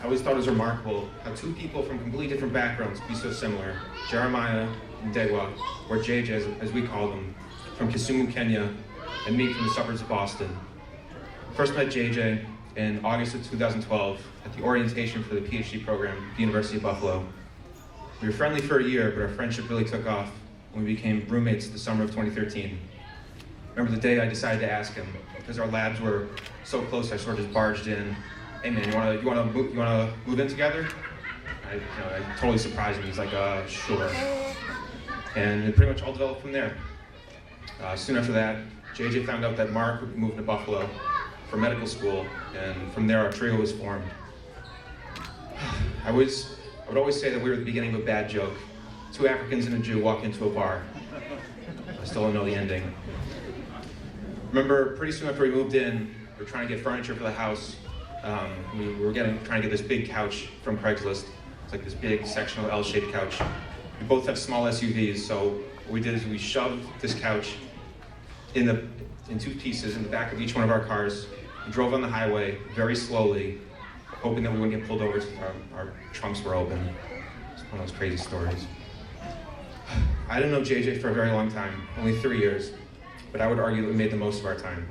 always thought it was remarkable how two people from completely different backgrounds could be so similar. Jeremiah and Ndegwa, or JJ as we call them, from Kisumu, Kenya, and me from the suburbs of Boston. First met JJ in August of 2012 at the orientation for the PhD program at the University of Buffalo. We were friendly for a year, but our friendship really took off when we became roommates the summer of 2013. Remember the day I decided to ask him, because our labs were so close, I sort of just barged in. Hey man, you wanna move in together? I totally surprised him. He's like, sure. And it pretty much all developed from there. Soon after that, JJ found out that Mark would be moving to Buffalo for medical school, and from there our trio was formed. I would always say that we were the beginning of a bad joke. Two Africans and a Jew walk into a bar. I still don't know the ending. Remember, pretty soon after we moved in, we were trying to get furniture for the house. We were trying to get this big couch from Craigslist. It's like this big sectional L-shaped couch. We both have small SUVs, so what we did is we shoved this couch in two pieces in the back of each one of our cars. We drove on the highway very slowly, hoping that we wouldn't get pulled over since our trunks were open. It's one of those crazy stories. I didn't know JJ for a very long time, only 3 years, but I would argue that we made the most of our time.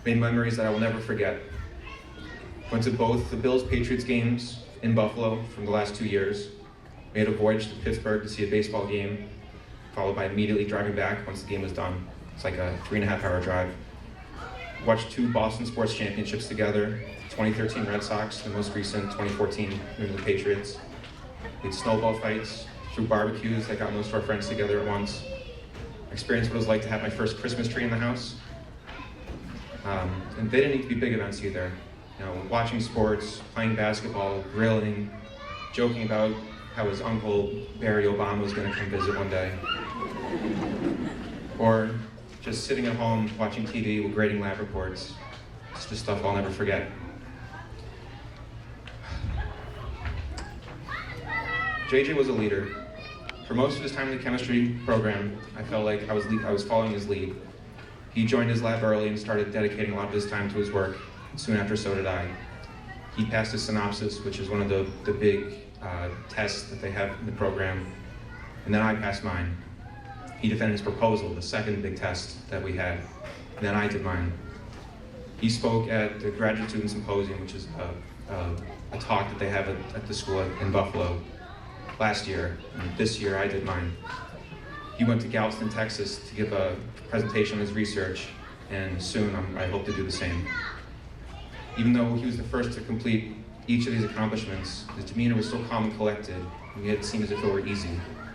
Made memories that I will never forget. Went to both the Bills-Patriots games in Buffalo from the last 2 years. Made a voyage to Pittsburgh to see a baseball game, followed by immediately driving back once the game was done. It's like a 3.5-hour drive. Watched 2 Boston sports championships together, 2013 Red Sox, the most recent 2014 New England Patriots. We had snowball fights, threw barbecues that got most of our friends together at once. Experienced what it was like to have my first Christmas tree in the house. And they didn't need to be big events either. You know, watching sports, playing basketball, grilling, joking about how his uncle Barry Obama was going to come visit one day. Or just sitting at home watching TV with grading lab reports. It's just stuff I'll never forget. JJ was a leader. For most of his time in the chemistry program, I felt like I was following his lead. He joined his lab early and started dedicating a lot of his time to his work. Soon after, so did I. He passed his synopsis, which is one of the big tests that they have in the program, and then I passed mine. He defended his proposal, the second big test that we had, and then I did mine. He spoke at the Graduate Student Symposium, which is a talk that they have at the school in Buffalo last year, and this year I did mine. He went to Galveston, Texas to give a presentation on his research, and soon I hope to do the same. Even though he was the first to complete each of these accomplishments, his demeanor was so calm and collected, and it seemed as if it were easy,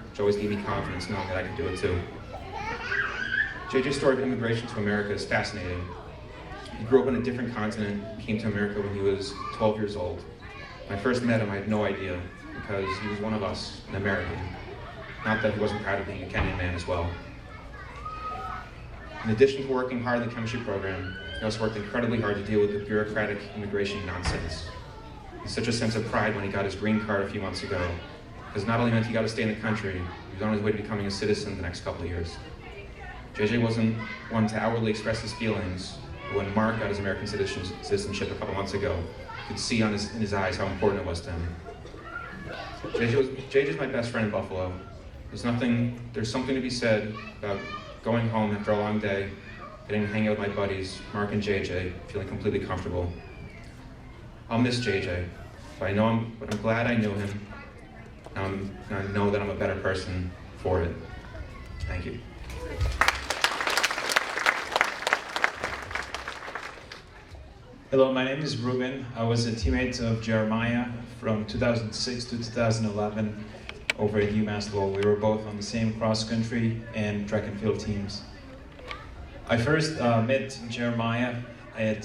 which always gave me confidence knowing that I could do it too. JJ's story of immigration to America is fascinating. He grew up on a different continent, came to America when he was 12 years old. When I first met him, I had no idea, because he was one of us, an American. Not that he wasn't proud of being a Kenyan man as well. In addition to working hard in the chemistry program, he also worked incredibly hard to deal with the bureaucratic immigration nonsense. He had such a sense of pride when he got his green card a few months ago, because not only meant he got to stay in the country, he was on his way to becoming a citizen the next couple of years. JJ wasn't one to outwardly express his feelings, but when Mark got his American citizenship a couple months ago, you could see in his eyes how important it was to him. JJ's my best friend in Buffalo. There's something to be said about going home after a long day, getting to hang out with my buddies, Mark and JJ, feeling completely comfortable. I'll miss JJ, but I'm glad I knew him. And I know that I'm a better person for it. Thank you. Hello, my name is Ruben. I was a teammate of Jeremiah from 2006 to 2011 over at UMass Lowell. We were both on the same cross-country and track and field teams. I first met Jeremiah at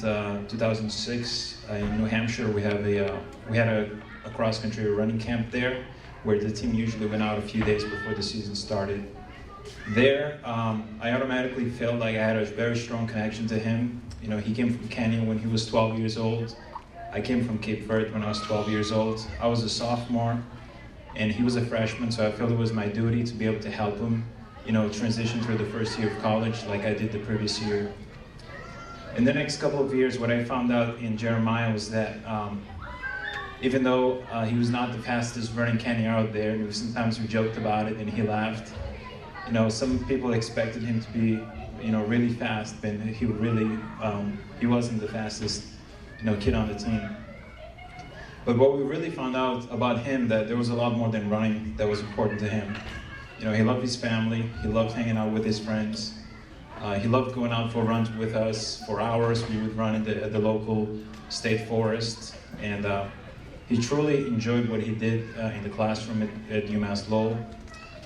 2006 in New Hampshire. We had a cross-country running camp there, where the team usually went out a few days before the season started. There, I automatically felt like I had a very strong connection to him. You know, he came from Kenya when he was 12 years old. I came from Cape Verde when I was 12 years old. I was a sophomore, and he was a freshman, so I felt it was my duty to be able to help him, you know, transition through the first year of college like I did the previous year. In the next couple of years, what I found out in Jeremiah was that even though he was not the fastest running Kenyan out there, and sometimes we joked about it and he laughed. You know, some people expected him to be, you know, really fast, but he wasn't the fastest, you know, kid on the team. But what we really found out about him, that there was a lot more than running that was important to him. You know, he loved his family, he loved hanging out with his friends. He loved going out for runs with us for hours. We would run at the local state forest, and he truly enjoyed what he did in the classroom at UMass Lowell.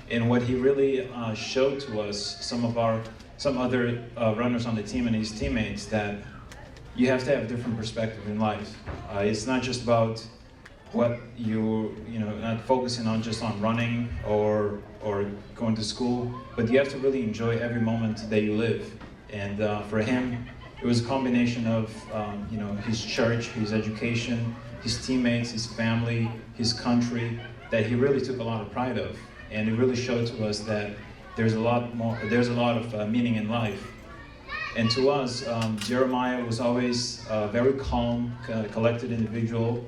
And what he really showed to us, some other runners on the team and his teammates, that you have to have a different perspective in life. It's not just about what you know, not focusing on just on running or going to school, but you have to really enjoy every moment that you live. And for him, it was a combination of you know, his church, his education, his teammates, his family, his country, that he really took a lot of pride of. And it really showed to us that there's a lot of meaning in life. And to us, Jeremiah was always a very calm, collected individual.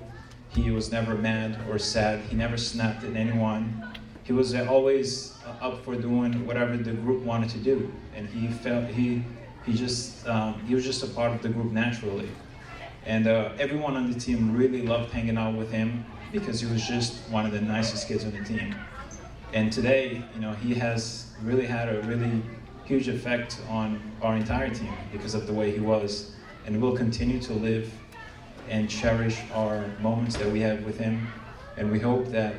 He was never mad or sad. He never snapped at anyone. He was always up for doing whatever the group wanted to do. And he was just a part of the group naturally. And everyone on the team really loved hanging out with him because he was just one of the nicest kids on the team. And today, you know, he has really had a really huge effect on our entire team because of the way he was. And we'll continue to live and cherish our moments that we have with him. And we hope that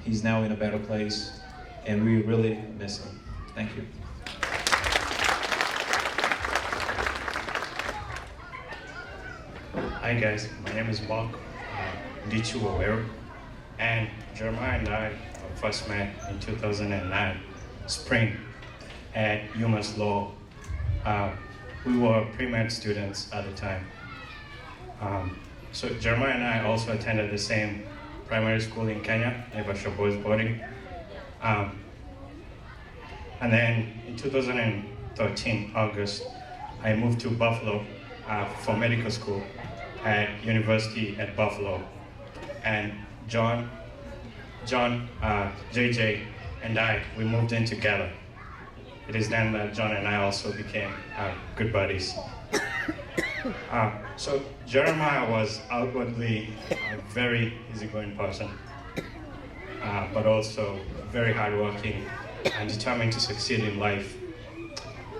he's now in a better place, and we really miss him. Thank you. Hi guys, my name is Mark Ndichu, and Jeremiah and I first met in 2009, spring, at UMass Lowell. We were pre-med students at the time. So Jeremiah and I also attended the same primary school in Kenya, Naivasha Boys Boarding. And then in 2013, August, I moved to Buffalo for medical school at University at Buffalo. And John, JJ, and I, we moved in together. It is then that John and I also became good buddies. So Jeremiah was outwardly a very easygoing person, but also very hardworking and determined to succeed in life.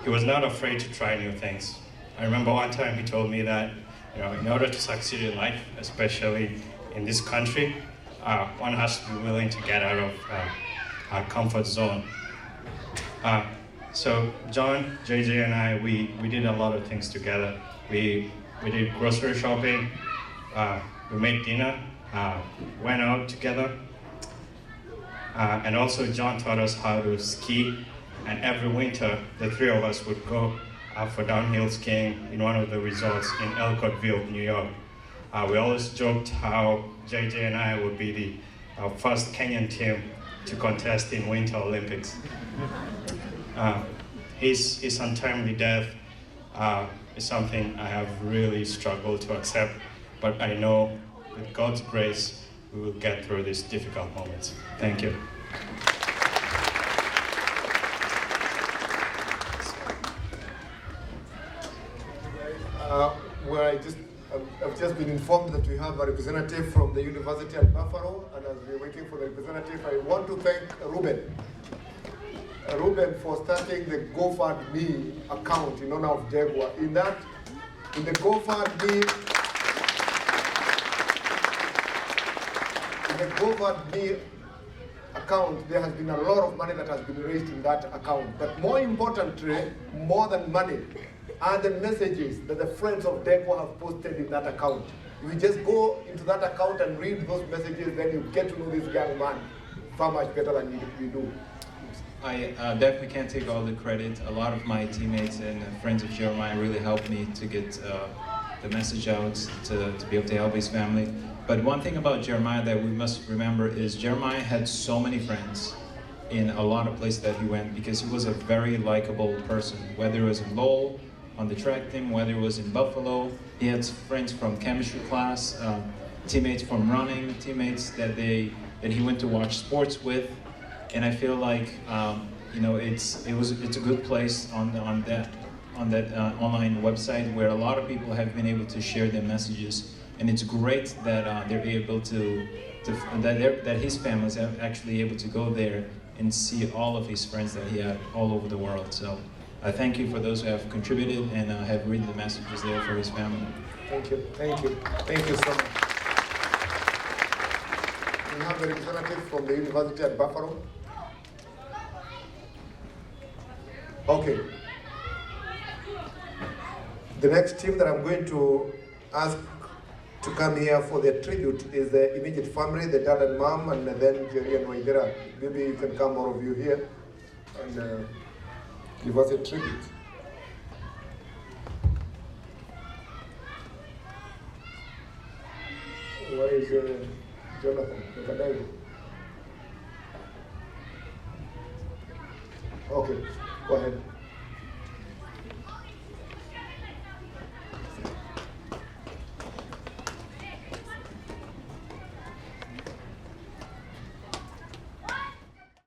He was not afraid to try new things. I remember one time he told me that, you know, in order to succeed in life, especially in this country, one has to be willing to get out of our comfort zone. So John, JJ, and I, we did a lot of things together. We did grocery shopping, we made dinner, went out together, and also John taught us how to ski, and every winter the three of us would go for downhill skiing in one of the resorts in Elcourtville, New York. We always joked how JJ and I would be the first Kenyan team to contest in Winter Olympics. His untimely death is something I have really struggled to accept, but I know with God's grace, we will get through these difficult moments. Thank you. I've just been informed that we have a representative from the University at Buffalo, and as we're waiting for the representative, I want to thank Ruben for starting the GoFundMe account in honor of Ndegwa. In the GoFundMe account, there has been a lot of money that has been raised in that account. But more importantly, more than money, are the messages that the friends of Ndegwa have posted in that account. If you just go into that account and read those messages, then you get to know this young man far much better than you do. I definitely can't take all the credit. A lot of my teammates and friends of Jeremiah really helped me to get the message out, to be able to help his family. But one thing about Jeremiah that we must remember is Jeremiah had so many friends in a lot of places that he went because he was a very likable person, whether it was in Lowell, on the track team, whether it was in Buffalo. He had friends from chemistry class. teammates from running, teammates that he went to watch sports with, and I feel like it's a good place on that online website where a lot of people have been able to share their messages, and it's great that they're able that his family is actually able to go there and see all of his friends that he had all over the world. So I thank you for those who have contributed and have read the messages there for his family. Thank you, thank you, thank you so much. We have a representative from the university at Buffalo. Okay. The next team that I'm going to ask to come here for their tribute is the immediate family, the dad and mom, and then Jerry and Waidera. Maybe you can come, all of you here, and give us a tribute. Where is Jonathan? Okay, go ahead.